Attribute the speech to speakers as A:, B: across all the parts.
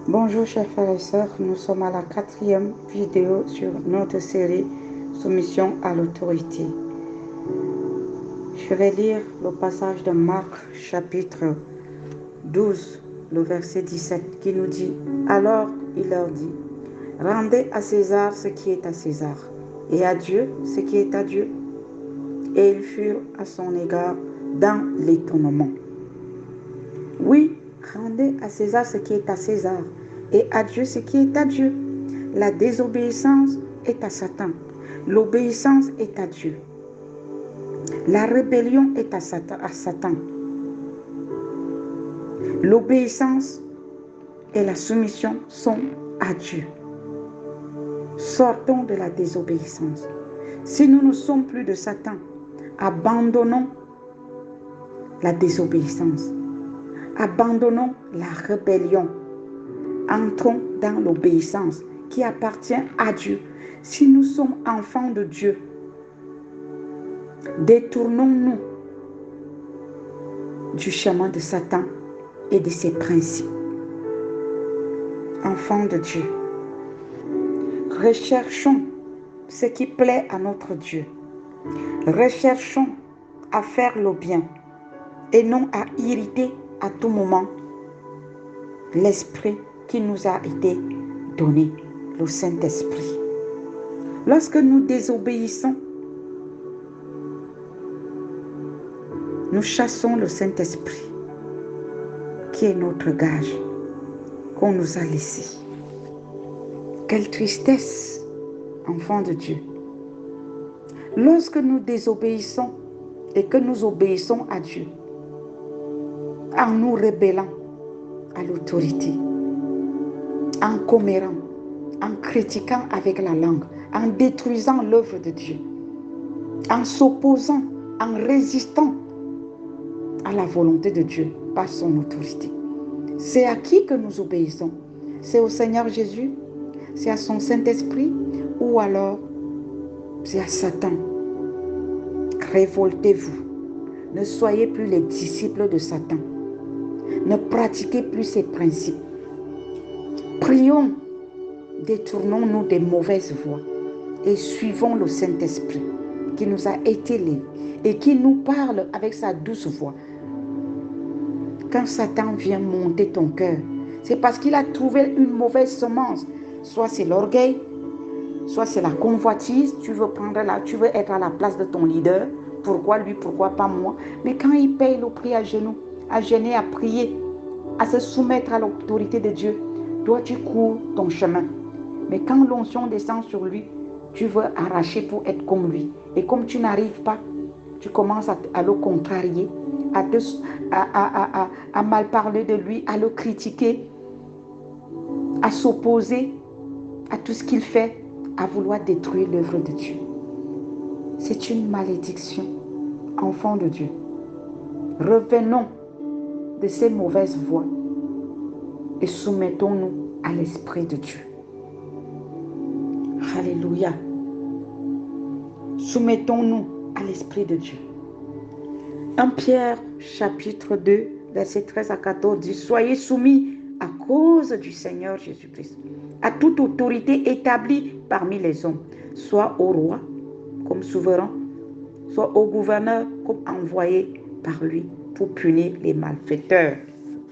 A: Bonjour chers frères et sœurs, nous sommes à la 4e vidéo sur notre série Soumission à l'autorité. Je vais lire le passage de Marc chapitre 12, le verset 17 qui nous dit « Alors il leur dit, rendez à César ce qui est à César et à Dieu ce qui est à Dieu. » Et ils furent à son égard dans l'étonnement. Oui, rendez à César ce qui est à César et à Dieu ce qui est à Dieu. La désobéissance est à Satan. L'obéissance est à Dieu. La rébellion est à Satan. L'obéissance et la soumission sont à Dieu. Sortons de la désobéissance. Si nous ne sommes plus de Satan, abandonnons la désobéissance. Abandonnons la rébellion. Entrons dans l'obéissance qui appartient à Dieu. Si nous sommes enfants de Dieu, détournons-nous du chemin de Satan et de ses principes. Enfants de Dieu, recherchons ce qui plaît à notre Dieu. Recherchons à faire le bien et non à irriter à tout moment l'esprit qui nous a été donné, le Saint-Esprit. Lorsque nous désobéissons, nous chassons le Saint-Esprit qui est notre gage qu'on nous a laissé. Quelle tristesse, enfants de Dieu. Lorsque nous désobéissons et que nous obéissons à Dieu, en nous rebellant à l'autorité, en commérant, en critiquant avec la langue, en détruisant l'œuvre de Dieu, en s'opposant, en résistant à la volonté de Dieu par son autorité. C'est à qui que nous obéissons? C'est au Seigneur Jésus? C'est à son Saint-Esprit? Ou alors c'est à Satan? Révoltez-vous. Ne soyez plus les disciples de Satan. Ne pratiquez plus ses principes. Prions, détournons-nous des mauvaises voies et suivons le Saint-Esprit qui nous a été lié et qui nous parle avec sa douce voix. Quand Satan vient monter ton cœur, c'est parce qu'il a trouvé une mauvaise semence. Soit c'est l'orgueil, soit c'est la convoitise. Tu veux être à la place de ton leader. Pourquoi lui, pourquoi pas moi? Mais quand il paye le prix à genoux, à gêner, à prier, à se soumettre à l'autorité de Dieu, toi tu cours ton chemin. Mais quand l'onction descend sur lui, tu veux arracher pour être comme lui. Et comme tu n'arrives pas, tu commences à le contrarier, à mal parler de lui, à le critiquer, à s'opposer à tout ce qu'il fait, à vouloir détruire l'œuvre de Dieu. C'est une malédiction, enfants de Dieu. Revenons de ces mauvaises voies et soumettons-nous à l'Esprit de Dieu. Alléluia. Soumettons-nous à l'Esprit de Dieu. 1 Pierre chapitre 2, verset 13 à 14 dit « Soyez soumis à cause du Seigneur Jésus-Christ à toute autorité établie parmi les hommes, soit au roi comme souverain, soit au gouverneur comme envoyé par lui pour punir les malfaiteurs. »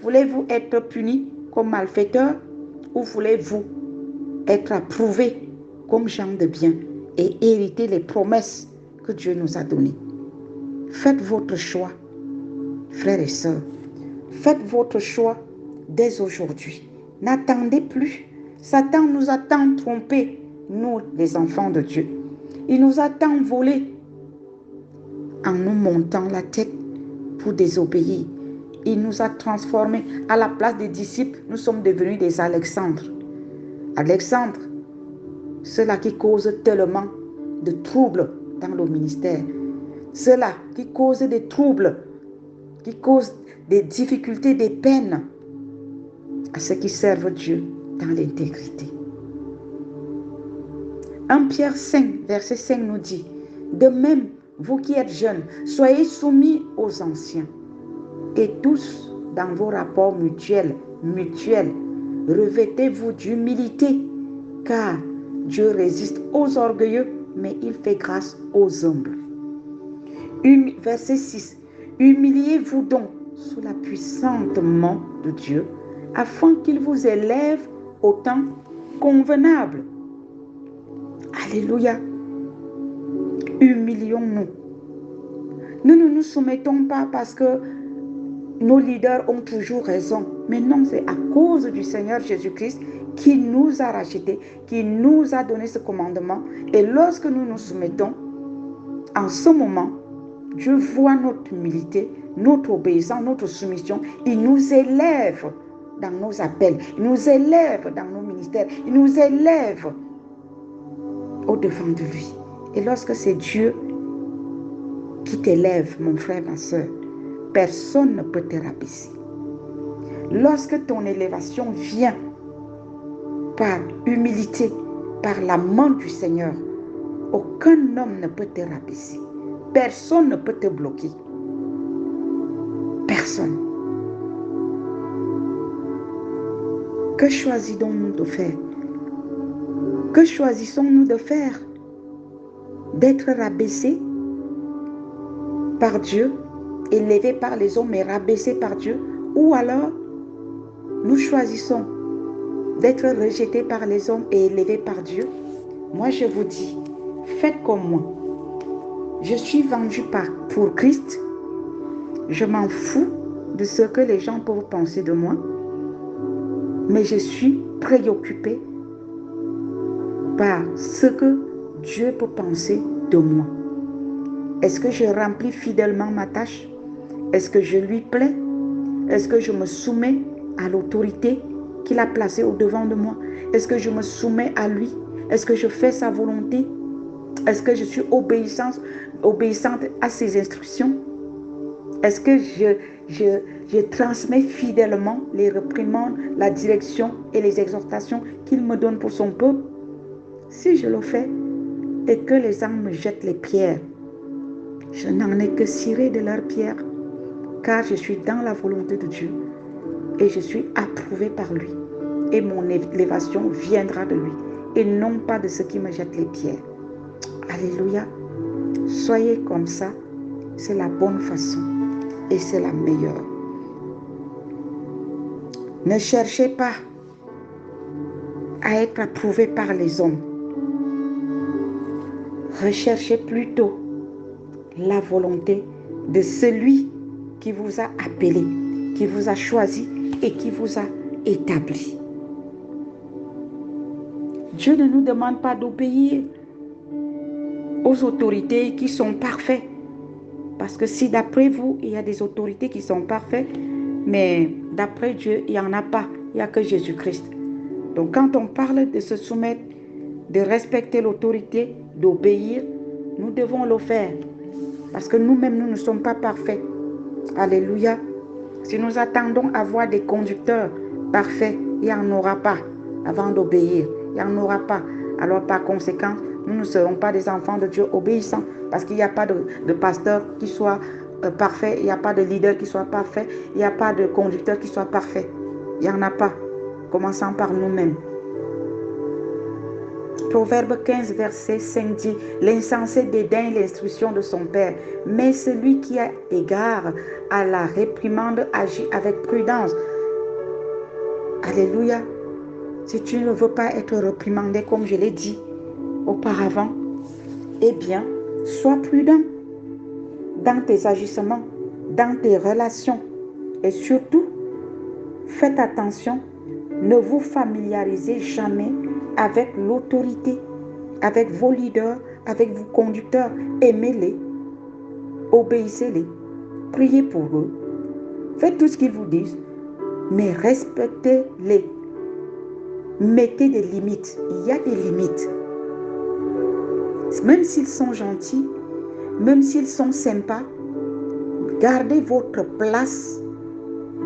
A: Voulez-vous être puni comme malfaiteur ou voulez-vous être approuvé comme gens de bien et hériter les promesses que Dieu nous a données? Faites votre choix, frères et sœurs. Faites votre choix dès aujourd'hui. N'attendez plus. Satan nous a tant trompés, nous les enfants de Dieu. Il nous a tant volés en nous montant la tête pour désobéir. Il nous a transformés. À la place des disciples, nous sommes devenus des Alexandres. Alexandre, ceux-là qui causent tellement de troubles dans le ministère. Ceux-là qui causent des troubles, qui causent des difficultés, des peines à ceux qui servent Dieu dans l'intégrité. 1 Pierre 5, verset 5 nous dit « De même, vous qui êtes jeunes, soyez soumis aux anciens et tous dans vos rapports mutuels, revêtez-vous d'humilité, car Dieu résiste aux orgueilleux, mais il fait grâce aux humbles. Verset 6. Humiliez-vous donc sous la puissante main de Dieu, afin qu'il vous élève au temps convenable. Alléluia. Humilions-nous. Nous ne nous soumettons pas parce que nos leaders ont toujours raison. Mais non, c'est à cause du Seigneur Jésus-Christ qui nous a rachetés, qui nous a donné ce commandement. Et lorsque nous nous soumettons, en ce moment, Dieu voit notre humilité, notre obéissance, notre soumission. Il nous élève dans nos appels. Il nous élève dans nos ministères. Il nous élève au-devant de lui. Et lorsque c'est Dieu qui t'élève, mon frère, ma soeur, personne ne peut te rabaisser. Lorsque ton élévation vient par humilité, par la main du Seigneur, aucun homme ne peut te rabaisser. Personne ne peut te bloquer. Personne. Que choisissons-nous de faire? Que choisissons-nous de faire? D'être rabaissés par Dieu, élevé par les hommes et rabaissé par Dieu, ou alors nous choisissons d'être rejetés par les hommes et élevés par Dieu? Moi, je vous dis, faites comme moi. Je suis vendu pour Christ. Je m'en fous de ce que les gens peuvent penser de moi, mais je suis préoccupée par ce que Dieu peut penser de moi. Est-ce que je remplis fidèlement ma tâche? Est-ce que je lui plais? Est-ce que je me soumets à l'autorité qu'il a placée au-devant de moi? Est-ce que je me soumets à lui? Est-ce que je fais sa volonté? Est-ce que je suis obéissante à ses instructions? Est-ce que je transmets fidèlement les réprimandes, la direction et les exhortations qu'il me donne pour son peuple? Si je le fais et que les hommes me jettent les pierres, je n'en ai que ciré de leurs pierres, car je suis dans la volonté de Dieu et je suis approuvée par lui. Et mon élévation viendra de lui et non pas de ceux qui me jettent les pierres. Alléluia. Soyez comme ça, c'est la bonne façon et c'est la meilleure. Ne cherchez pas à être approuvé par les hommes. Recherchez plutôt la volonté de celui qui vous a appelé, qui vous a choisi et qui vous a établi. Dieu ne nous demande pas d'obéir aux autorités qui sont parfaites. Parce que si d'après vous, il y a des autorités qui sont parfaites, mais d'après Dieu, il n'y en a pas. Il n'y a que Jésus-Christ. Donc quand on parle de se soumettre, de respecter l'autorité, d'obéir, nous devons le faire. Parce que nous-mêmes, nous ne sommes pas parfaits. Alléluia. Si nous attendons à voir des conducteurs parfaits, il n'y en aura pas avant d'obéir. Il n'y en aura pas. Alors par conséquent, nous ne serons pas des enfants de Dieu obéissants. Parce qu'il n'y a pas de pasteur qui soit parfait. Il n'y a pas de leader qui soit parfait. Il n'y a pas de conducteur qui soit parfait. Il n'y en a pas. Commençons par nous-mêmes. Proverbe 15, verset 5 dit, « L'insensé dédaigne l'instruction de son père, mais celui qui a égard à la réprimande agit avec prudence. » Alléluia. Si tu ne veux pas être réprimandé, comme je l'ai dit auparavant, eh bien, sois prudent dans tes agissements, dans tes relations. Et surtout, faites attention, ne vous familiarisez jamais avec l'autorité, avec vos leaders, avec vos conducteurs. Aimez-les, obéissez-les, priez pour eux, faites tout ce qu'ils vous disent, mais respectez-les. Mettez des limites. Il y a des limites. Même s'ils sont gentils, même s'ils sont sympas, gardez votre place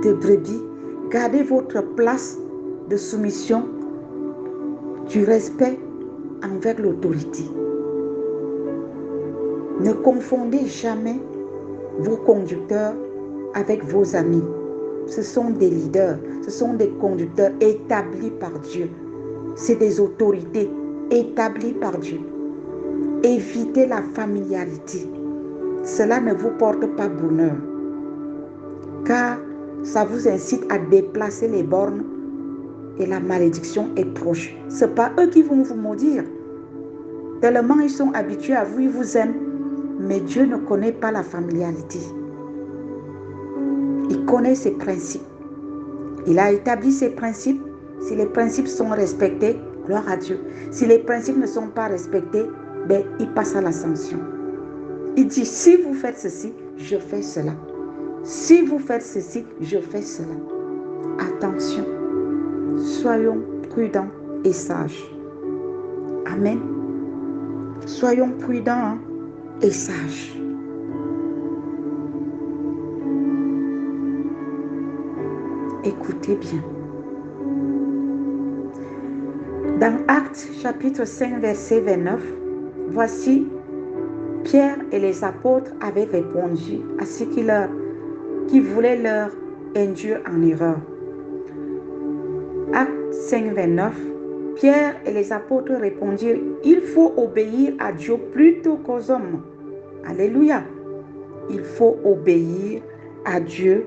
A: de brebis, gardez votre place de soumission, du respect envers l'autorité. Ne confondez jamais vos conducteurs avec vos amis. ce sont des leaders, ce sont des conducteurs établis par Dieu. C'est des autorités établies par Dieu. Évitez la familiarité. Cela ne vous porte pas bonheur, car ça vous incite à déplacer les bornes et la malédiction est proche. Ce n'est pas eux qui vont vous maudire. Tellement ils sont habitués à vous, ils vous aiment. Mais Dieu ne connaît pas la familiarité. Il connaît ses principes. Il a établi ses principes. Si les principes sont respectés, gloire à Dieu. Si les principes ne sont pas respectés, il passe à la sanction. Il dit, si vous faites ceci, je fais cela. Si vous faites ceci, je fais cela. Attention, soyons prudents et sages. Amen. Soyons prudents et sages. Écoutez bien. Dans Actes chapitre 5 verset 29, voici Pierre et les apôtres avaient répondu à ceux qui voulaient leur induire en erreur. Actes 5 29, Pierre et les apôtres répondirent, il faut obéir à Dieu plutôt qu'aux hommes. Alléluia. Il faut obéir à Dieu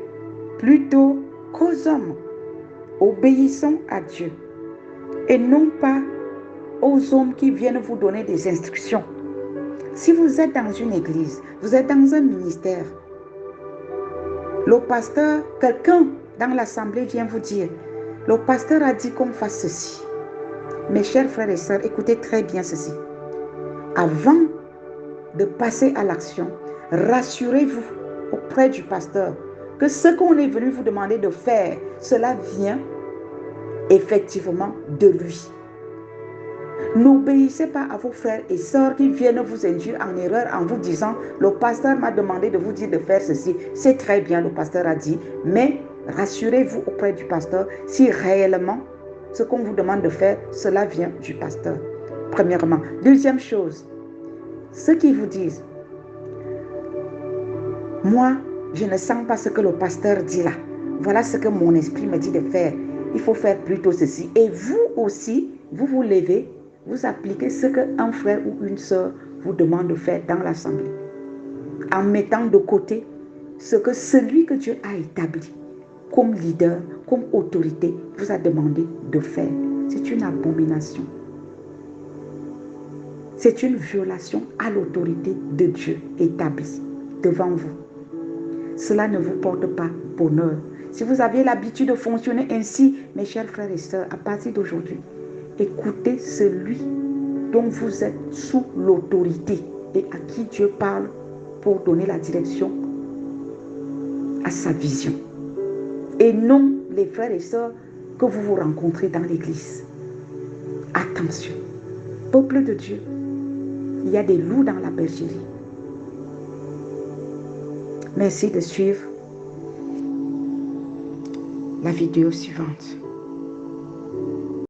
A: plutôt qu'aux hommes. Obéissons à Dieu et non pas aux hommes qui viennent vous donner des instructions. Si vous êtes dans une église, vous êtes dans un ministère, le pasteur, quelqu'un dans l'assemblée vient vous dire, le pasteur a dit qu'on fasse ceci. Mes chers frères et sœurs, écoutez très bien ceci. Avant de passer à l'action, rassurez-vous auprès du pasteur que ce qu'on est venu vous demander de faire, cela vient effectivement de lui. N'obéissez pas à vos frères et sœurs qui viennent vous induire en erreur en vous disant, le pasteur m'a demandé de vous dire de faire ceci. C'est très bien, le pasteur a dit, mais rassurez-vous auprès du pasteur si réellement ce qu'on vous demande de faire, cela vient du pasteur. Premièrement. Deuxième chose, ceux qui vous disent, moi, je ne sens pas ce que le pasteur dit là. Voilà ce que mon esprit me dit de faire. Il faut faire plutôt ceci. Et vous aussi, vous vous levez, vous appliquez ce qu'un frère ou une sœur vous demande de faire dans l'assemblée. En mettant de côté ce que celui que Dieu a établi comme leader, comme autorité, vous a demandé de faire. C'est une abomination. C'est une violation à l'autorité de Dieu établie devant vous. Cela ne vous porte pas bonheur. Si vous aviez l'habitude de fonctionner ainsi, mes chers frères et sœurs, à partir d'aujourd'hui, écoutez celui dont vous êtes sous l'autorité et à qui Dieu parle pour donner la direction à sa vision. Et non les frères et sœurs que vous rencontrez dans l'église. Attention, peuple de Dieu, il y a des loups dans la bergerie. Merci de suivre la vidéo suivante.